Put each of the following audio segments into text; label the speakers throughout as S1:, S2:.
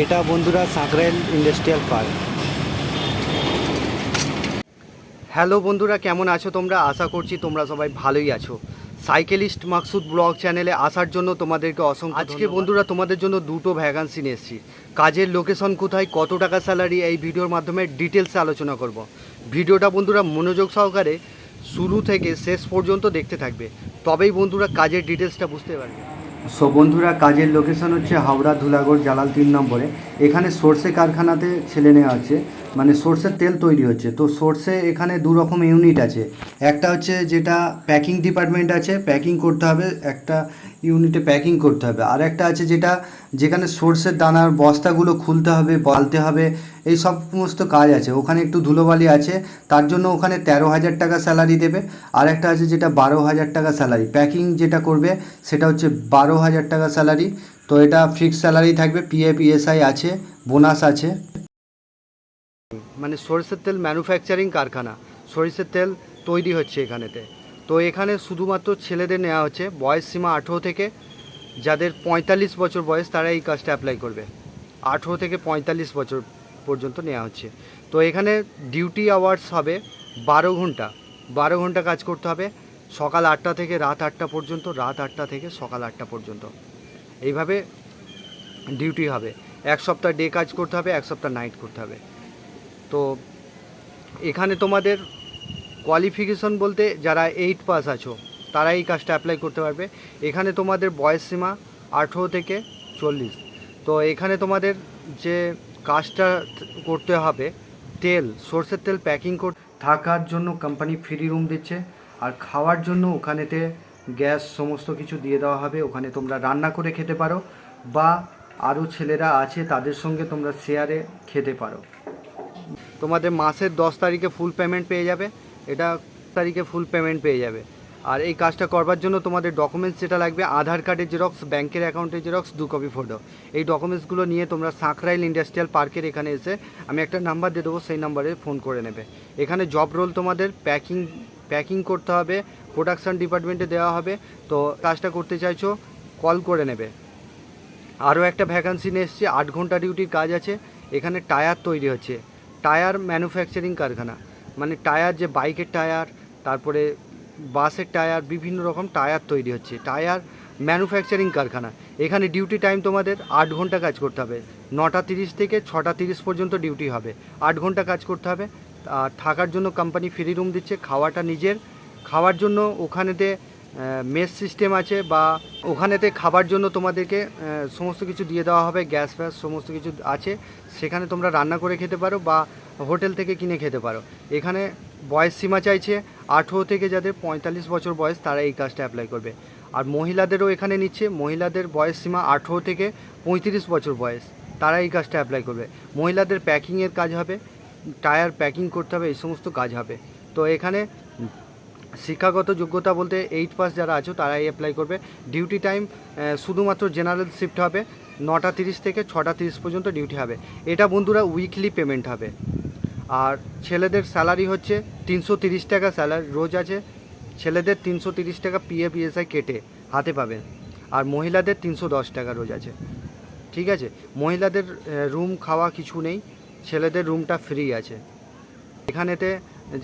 S1: এটা বন্ধুরা Sankrail industrial park. Hello বন্ধুরা, কেমন আছো তোমরা? আশা করছি তোমরা সবাই ভালোই আছো। সাইকেলিস্ট মাকসুদ ব্লগ চ্যানেলে আসার জন্য তোমাদেরকে অসংখ্য আজকে বন্ধুরা তোমাদের জন্য দুটো ভ্যাকান্সি নিয়ে এসেছি। কাজের লোকেশন কোথায়, কত টাকা স্যালারি, এই ভিডিওর মাধ্যমে ডিটেলসে আলোচনা করব। ভিডিওটা বন্ধুরা মনোযোগ সহকারে শুরু থেকে শেষ পর্যন্ত দেখতে থাকবে, তবেই বন্ধুরা কাজের ডিটেলসটা বুঝতে পারবে। সো বন্ধুরা, কাজের লোকেশন হচ্ছে হাওড়া ধুলাগড় জালাল 3 নম্বরে। এখানে সর্ষে কারখানাতে ছেলে নেওয়া হচ্ছে, মানে সর্ষের তেল তৈরি হচ্ছে। তো সর্ষে এখানে দু রকম ইউনিট আছে। একটা হচ্ছে যেটা প্যাকিং ডিপার্টমেন্ট আছে, প্যাকিং করতে হবে, একটা ইউনিটে প্যাকিং করতে হবে। আর একটা আছে যেটা যেখানে সর্ষের দানার বস্তাগুলো খুলতে হবে, বালতে হবে, এই সমস্ত কাজ আছে। ওখানে একটু ধুলোবালি আছে, তার জন্য ওখানে 13,000 টাকা স্যালারি দেবে। আর একটা আছে যেটা 12,000 টাকা স্যালারি, প্যাকিং যেটা করবে সেটা হচ্ছে 12,000 টাকা স্যালারি। তো এটা ফিক্সড স্যালারি থাকবে, পিএফ ইএসআই আছে, বোনাস আছে। মানে সরিষার তেল ম্যানুফ্যাকচারিং কারখানা, সরিষার তেল তৈরি হচ্ছে এখানেতে। তো এখানে শুধুমাত্র ছেলেদের নেওয়া হচ্ছে, বয়স সীমা 18 থেকে, যাদের 45 বছর বয়স তারা এই কাজটা অ্যাপ্লাই করবে। 18 থেকে 45 বছর পর্যন্ত নেওয়া হচ্ছে। তো এখানে ডিউটি আওয়ার্স হবে 12 ঘন্টা, 12 ঘন্টা কাজ করতে হবে। সকাল 8টা থেকে রাত 8টা পর্যন্ত, রাত 8টা থেকে সকাল 8টা পর্যন্ত, এইভাবে ডিউটি হবে। এক সপ্তাহ ডে কাজ করতে হবে, এক সপ্তাহ নাইট করতে হবে। তো এখানে তোমাদের কোয়ালিফিকেশন বলতে যারা 8 পাস আছো তারা এই কাজটা অ্যাপ্লাই করতে পারবে। এখানে তোমাদের বয়স সীমা 18 থেকে 40। তো এখানে তোমাদের যে কাজটা করতে হবে, তেল, সর্ষের তেল প্যাকিং থাকার জন্য কোম্পানি ফ্রি রুম দিচ্ছে। আর খাওয়ার জন্য ওখানেতে গ্যাস সমস্ত কিছু দিয়ে দেওয়া হবে। ওখানে তোমরা রান্না করে খেতে পারো, বা আরও ছেলেরা আছে তাদের সঙ্গে তোমরা শেয়ারে খেতে পারো। তোমাদের মাসের 10 তারিখে ফুল পেমেন্ট পেয়ে যাবে, এটা তারিখে ফুল পেমেন্ট পেয়ে যাবে। আর এই কাজটা করবার জন্য তোমাদের ডকুমেন্টস যেটা লাগবে, আধার কার্ডের জেরক্স, ব্যাংকের অ্যাকাউন্টের জেরক্স, 2 কপি ফটো। এই ডকুমেন্টসগুলো নিয়ে তোমরা সাঁকরাইল ইন্ডাস্ট্রিয়াল পার্কের এখানে এসে, আমি একটা নাম্বার দিয়ে দেবো, সেই নাম্বারে ফোন করে নেবে। এখানে জব রোল তোমাদের প্যাকিং করতে হবে, প্রোডাকশান ডিপার্টমেন্টে দেওয়া হবে। তো কাজটা করতে চাইছো কল করে নেবে। আরও একটা ভ্যাকান্সি নিয়ে এসছে, 8 ঘন্টা ডিউটির কাজ আছে। এখানে টায়ার তৈরি হচ্ছে, টায়ার ম্যানুফ্যাকচারিং কারখানা। মানে টায়ার, যে বাইকের টায়ার, তারপরে বাসের টায়ার, বিভিন্ন রকম টায়ার তৈরি হচ্ছে, টায়ার ম্যানুফ্যাকচারিং কারখানা। এখানে ডিউটি টাইম তোমাদের 8 ঘন্টা কাজ করতে হবে। 9টা 30 থেকে 6টা 30 পর্যন্ত ডিউটি হবে, 8 ঘন্টা কাজ করতে হবে। আর থাকার জন্য কোম্পানি ফ্রি রুম দিচ্ছে, খাওয়াটা নিজের। খাওয়ার জন্য ওখানেতে মেস সিস্টেম আছে, বা ওখানেতে খাবার জন্য তোমাদেরকে সমস্ত কিছু দিয়ে দেওয়া হবে, গ্যাস ফ্যাস সমস্ত কিছু আছে। সেখানে তোমরা রান্না করে খেতে পারো, বা হোটেল থেকে কিনে খেতে পারো। এখানে বয়স সীমা চাইছে 18 থেকে, যাদের 45 বছর বয়স তারা এই কাজটা অ্যাপ্লাই করবে। আর মহিলাদেরও এখানে নিচ্ছে, মহিলাদের বয়স সীমা 18 থেকে 35 বছর বয়স, তারা এই কাজটা অ্যাপ্লাই করবে। মহিলাদের প্যাকিংয়ের কাজ হবে, টায়ার প্যাকিং করতে হবে, এই সমস্ত কাজ হবে। তো এখানে শিক্ষাগত যোগ্যতা বলতে 8 পাস যারা আছো তারাই অ্যাপ্লাই করবে। ডিউটি টাইম শুধুমাত্র জেনারেল শিফট হবে, 9টা 30 থেকে 6টা 30 পর্যন্ত ডিউটি হবে। এটা বন্ধুরা উইকলি পেমেন্ট হবে। আর ছেলেদের স্যালারি হচ্ছে 330 টাকা স্যালারি রোজ আছে। ছেলেদের 330 টাকা পিএফ ইএসআই কেটে হাতে পাবেন। আর মহিলাদের 310 টাকা রোজ আছে। ঠিক আছে, মহিলাদের রুম খাওয়া কিছু নেই, ছেলেদের রুমটা ফ্রি আছে। এখানেতে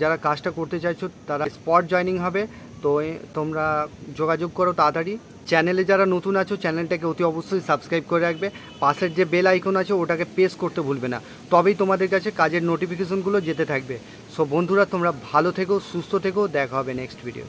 S1: যারা কাজটা করতে চাইছো তারা স্পট জয়েনিং হবে। তো তোমরা যোগাযোগ করো তাড়াতাড়ি। চ্যানেলে যারা নতুন আছো চ্যানেলটাকে অতি অবশ্যই সাবস্ক্রাইব করে রাখবে। পাশের যে বেল আইকন আছে ওটাকে প্রেস করতে ভুলবে না, তবেই তোমাদের কাছে কাজের নোটিফিকেশনগুলো যেতে থাকবে। সো বন্ধুরা, তোমরা ভালো থেকো, সুস্থ থেকো, দেখা হবে নেক্সট ভিডিও।